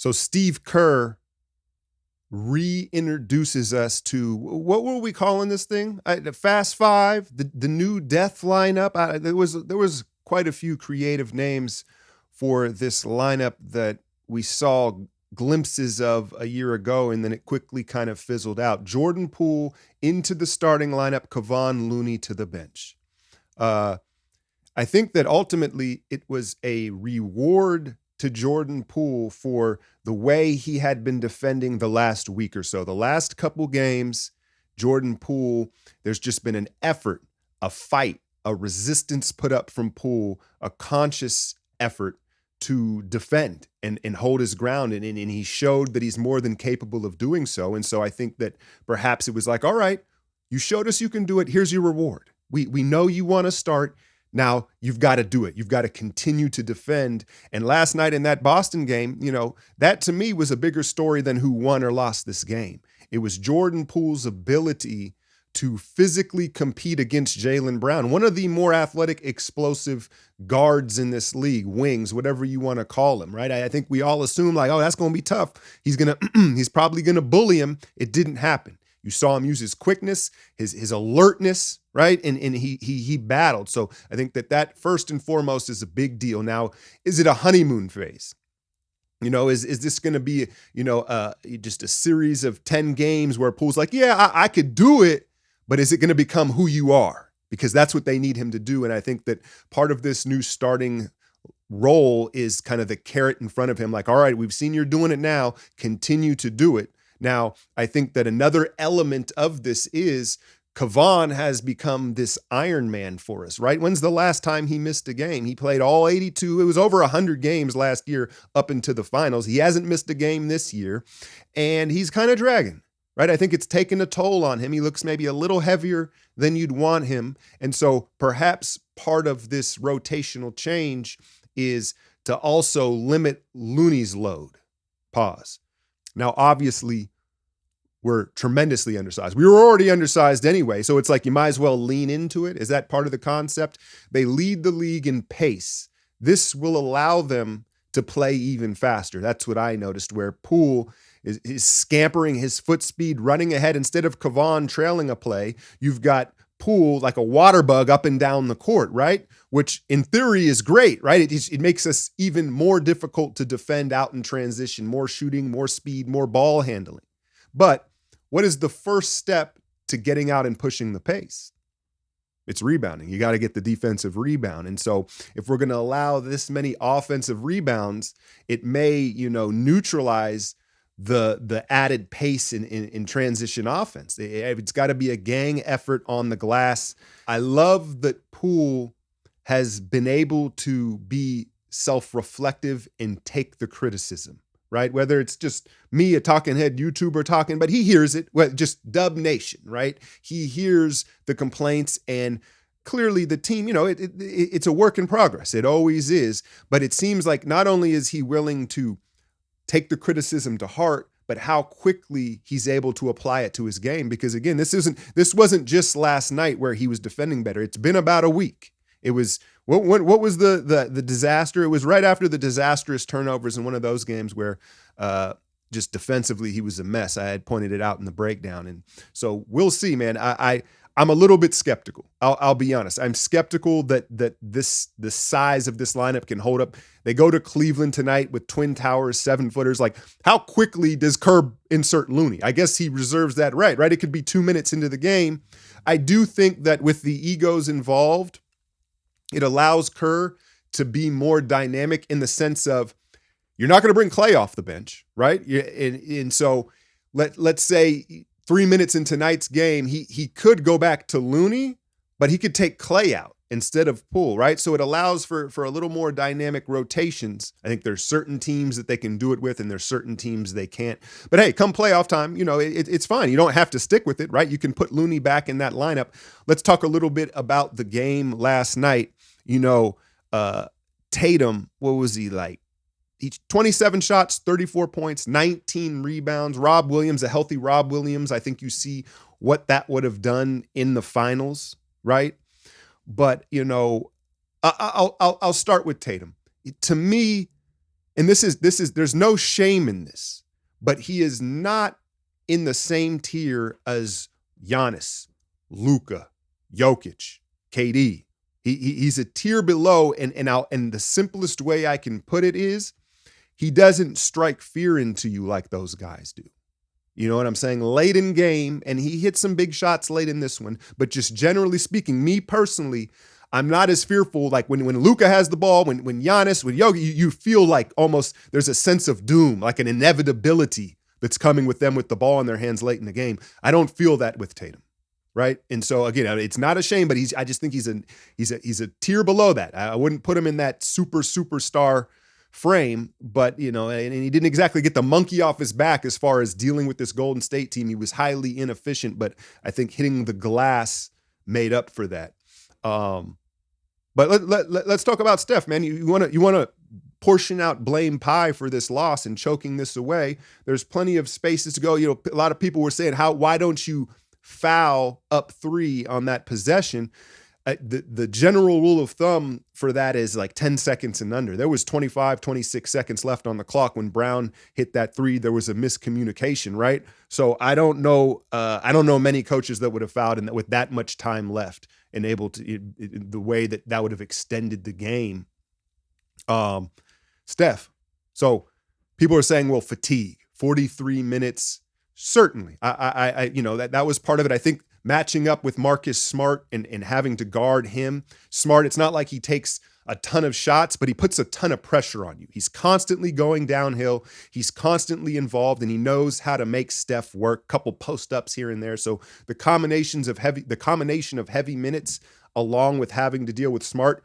So Steve Kerr reintroduces us to what were we calling this thing? The Fast Five, the new death lineup. There was quite a few creative names for this lineup that we saw glimpses of a year ago, and then it quickly kind of fizzled out. Jordan Poole into the starting lineup, Kevon Looney to the bench. I think that ultimately it was a reward to Jordan Poole for the way he had been defending the last week or so. The last couple games, Jordan Poole, there's just been an effort, a fight, a resistance put up from Poole, a conscious effort to defend and hold his ground. And he showed that he's more than capable of doing so. And so I think that perhaps it was like, all right, you showed us you can do it. Here's your reward. We know you want to start. Now you've got to do it. You've got to continue to defend. And last night in that Boston game, that to me was a bigger story than who won or lost this game. It was Jordan Poole's ability to physically compete against Jaylen Brown, one of the more athletic, explosive guards in this league, wings, whatever you want to call him, right? I think we all assume like, oh, that's going to be tough. He's probably going to bully him. It didn't happen. You saw him use his quickness, his alertness, right? And he battled. So I think that first and foremost is a big deal. Now, is it a honeymoon phase? Is this going to be, just a series of 10 games where Poole's like, yeah, I could do it, but is it going to become who you are? Because that's what they need him to do. And I think that part of this new starting role is kind of the carrot in front of him. Like, all right, we've seen you're doing it now. Continue to do it. Now, I think that another element of this is Kevon has become this Iron Man for us, right? When's the last time he missed a game? He played all 82. It was over 100 games last year up into the finals. He hasn't missed a game this year, and he's kind of dragging, right? I think it's taken a toll on him. He looks maybe a little heavier than you'd want him. And so perhaps part of this rotational change is to also limit Looney's load. Pause. Now, obviously, we're tremendously undersized. We were already undersized anyway, so it's like you might as well lean into it. Is that part of the concept? They lead the league in pace. This will allow them to play even faster. That's what I noticed, where Poole is scampering his foot speed, running ahead. Instead of Kevon trailing a play, you've got Poole like a water bug up and down the court, right? Which in theory is great, right? It makes us even more difficult to defend out in transition, more shooting, more speed, more ball handling. But what is the first step to getting out and pushing the pace? It's rebounding. You got to get the defensive rebound. And so if we're going to allow this many offensive rebounds, it may, neutralize the added pace in transition offense. It's got to be a gang effort on the glass. I love that Poole has been able to be self-reflective and take the criticism, right? Whether it's just me, a talking head YouTuber talking, but he hears it, just Dub Nation, right? He hears the complaints, and clearly the team, it's a work in progress. It always is. But it seems like not only is he willing to take the criticism to heart, but how quickly he's able to apply it to his game. Because again, this wasn't just last night where he was defending better. It's been about a week. It was what was the disaster? It was right after the disastrous turnovers in one of those games where just defensively he was a mess. I had pointed it out in the breakdown, and so we'll see, man. I'm a little bit skeptical. I'll be honest. I'm skeptical that the size of this lineup can hold up. They go to Cleveland tonight with Twin Towers, 7-footers. Like, how quickly does Kerr insert Looney? I guess he reserves that right? It could be 2 minutes into the game. I do think that with the egos involved, it allows Kerr to be more dynamic in the sense of you're not going to bring Clay off the bench, right? And so let's say 3 minutes in tonight's game, he could go back to Looney, but he could take Clay out instead of Poole, right? So it allows for a little more dynamic rotations. I think there's certain teams that they can do it with, and there's certain teams they can't. But hey, come playoff time, it's fine. You don't have to stick with it, right? You can put Looney back in that lineup. Let's talk a little bit about the game last night. Tatum, what was he like? 27 shots, 34 points, 19 rebounds. Rob Williams, a healthy Rob Williams. I think you see what that would have done in the finals, right? But, I'll start with Tatum. To me, and there's no shame in this, but he is not in the same tier as Giannis, Luka, Jokic, KD. He's a tier below, and the simplest way I can put it is he doesn't strike fear into you like those guys do. You know what I'm saying? Late in game, and he hit some big shots late in this one, but just generally speaking, me personally, I'm not as fearful. Like when Luka has the ball, when Giannis, when Yogi, you feel like almost there's a sense of doom, like an inevitability that's coming with them with the ball in their hands late in the game. I don't feel that with Tatum, right? And so again, it's not a shame, but I just think he's a tier below that. I wouldn't put him in that superstar frame, but and he didn't exactly get the monkey off his back as far as dealing with this Golden State team. He was highly inefficient, but I think hitting the glass made up for that. But let's talk about Steph, man. You want to portion out blame pie for this loss and choking this away. There's plenty of spaces to go. A lot of people were saying, why don't you foul up 3 on that possession? The general rule of thumb for that is like 10 seconds and under. There was 25, 26 seconds left on the clock when Brown hit that 3. There was a miscommunication, right? So I don't know many coaches that would have fouled and with that much time left and able to the way that would have extended the game. Steph. So people are saying, well, fatigue, 43 minutes. Certainly. I that was part of it. I think matching up with Marcus Smart and having to guard him. Smart, it's not like he takes a ton of shots, but he puts a ton of pressure on you. He's constantly going downhill. He's constantly involved, and he knows how to make Steph work. Couple post-ups here and there. So the combination of heavy minutes along with having to deal with Smart,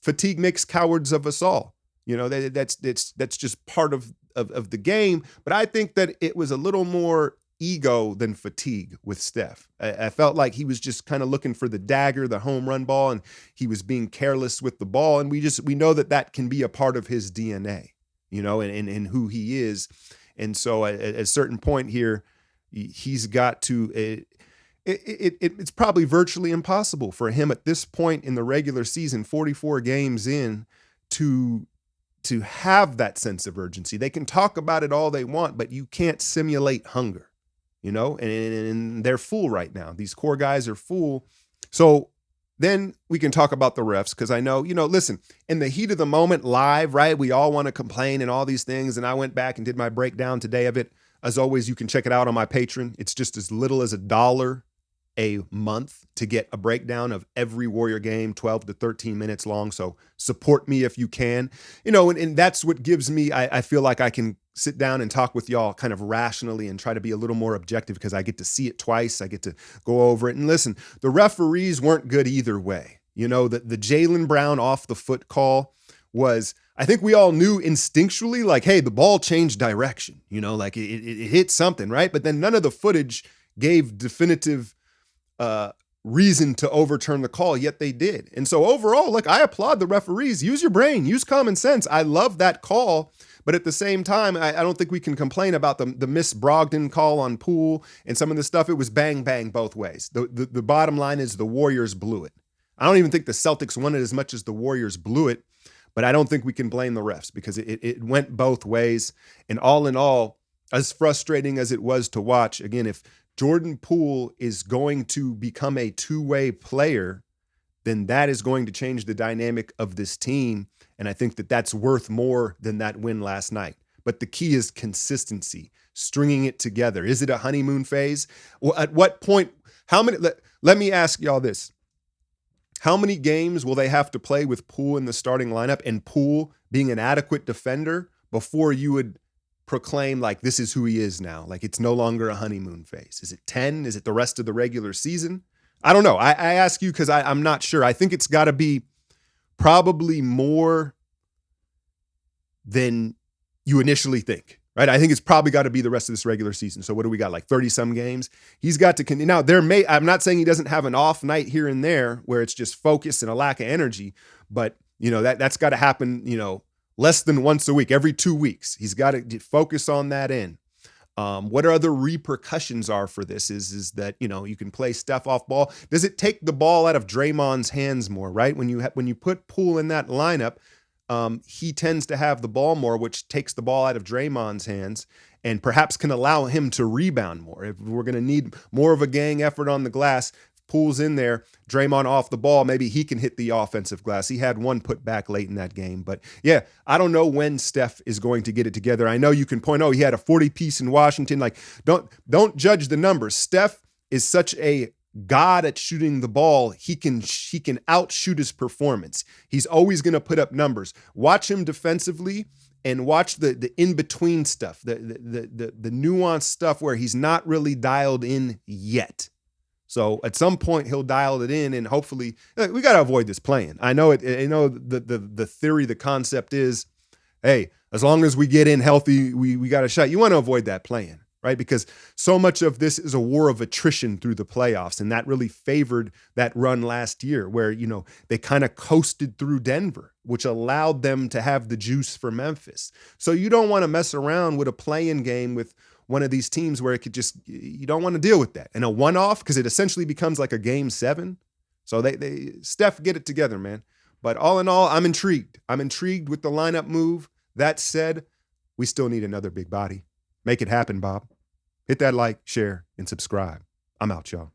fatigue makes cowards of us all. That's just part of the game. But I think that it was a little more ego than fatigue with Steph. I felt like he was just kind of looking for the dagger, the home run ball, and he was being careless with the ball. And we know that can be a part of his DNA, and who he is. And so at a certain point here, he's got to, it's probably virtually impossible for him at this point in the regular season, 44 games in, to have that sense of urgency. They can talk about it all they want, but you can't simulate hunger. And they're full right now. These core guys are full. So then we can talk about the refs, because I know, listen, in the heat of the moment live, right, we all want to complain and all these things. And I went back and did my breakdown today of it. As always, you can check it out on my Patreon. It's just as little as $1 a month to get a breakdown of every Warrior game, 12 to 13 minutes long. So support me if you can, and that's what gives me, I feel like I can sit down and talk with y'all kind of rationally and try to be a little more objective, because I get to see it twice. I get to go over it. And listen, the referees weren't good either way. The Jaylen Brown off the foot call was, I think we all knew instinctually, like, hey, the ball changed direction, like it hit something, right? But then none of the footage gave definitive reason to overturn the call, yet they did. And so overall, look, I applaud the referees. Use your brain, use common sense. I love that call. But at the same time, I don't think we can complain about the Miss Brogdon call on Poole and some of the stuff. It was bang, bang both ways. The bottom line is the Warriors blew it. I don't even think the Celtics won it as much as the Warriors blew it, but I don't think we can blame the refs, because it went both ways. And all in all, as frustrating as it was to watch, again, if Jordan Poole is going to become a two-way player, then that is going to change the dynamic of this team. And I think that that's worth more than that win last night. But the key is consistency, stringing it together. Is it a honeymoon phase? Well, at what point, let me ask y'all this. How many games will they have to play with Poole in the starting lineup and Poole being an adequate defender before you would proclaim, like, this is who he is now? Like, it's no longer a honeymoon phase. Is it 10? Is it the rest of the regular season? I don't know. I ask you because I'm not sure. I think it's got to be probably more than you initially think, right? I think it's probably got to be the rest of this regular season. So what do we got, like 30-some games? He's got to continue. Now, I'm not saying he doesn't have an off night here and there where it's just focus and a lack of energy, but, that's got to happen, less than once a week, every 2 weeks. He's got to focus on that end. What are other repercussions are for this is that, you can play Steph off ball. Does it take the ball out of Draymond's hands more, right? When you put Poole in that lineup, he tends to have the ball more, which takes the ball out of Draymond's hands and perhaps can allow him to rebound more. If we're going to need more of a gang effort on the glass, Poole's in there, Draymond off the ball, maybe he can hit the offensive glass. He had one put back late in that game. But yeah, I don't know when Steph is going to get it together. I know you can point, oh, he had a 40-piece in Washington. Like, don't judge the numbers. Steph is such a god at shooting the ball. He can outshoot his performance. He's always going to put up numbers. Watch him defensively and watch the in-between stuff, the nuanced stuff where he's not really dialed in yet. So at some point he'll dial it in, and hopefully we got to avoid this playing. I know it. I know the theory, the concept is, hey, as long as we get in healthy, we got a shot. You want to avoid that playing, right? Because so much of this is a war of attrition through the playoffs, and that really favored that run last year where, they kind of coasted through Denver, which allowed them to have the juice for Memphis. So you don't want to mess around with a play-in game with one of these teams where you don't want to deal with that. And a one-off, because it essentially becomes like a game 7. So Steph, get it together, man. But all in all, I'm intrigued. I'm intrigued with the lineup move. That said, we still need another big body. Make it happen, Bob. Hit that like, share, and subscribe. I'm out, y'all.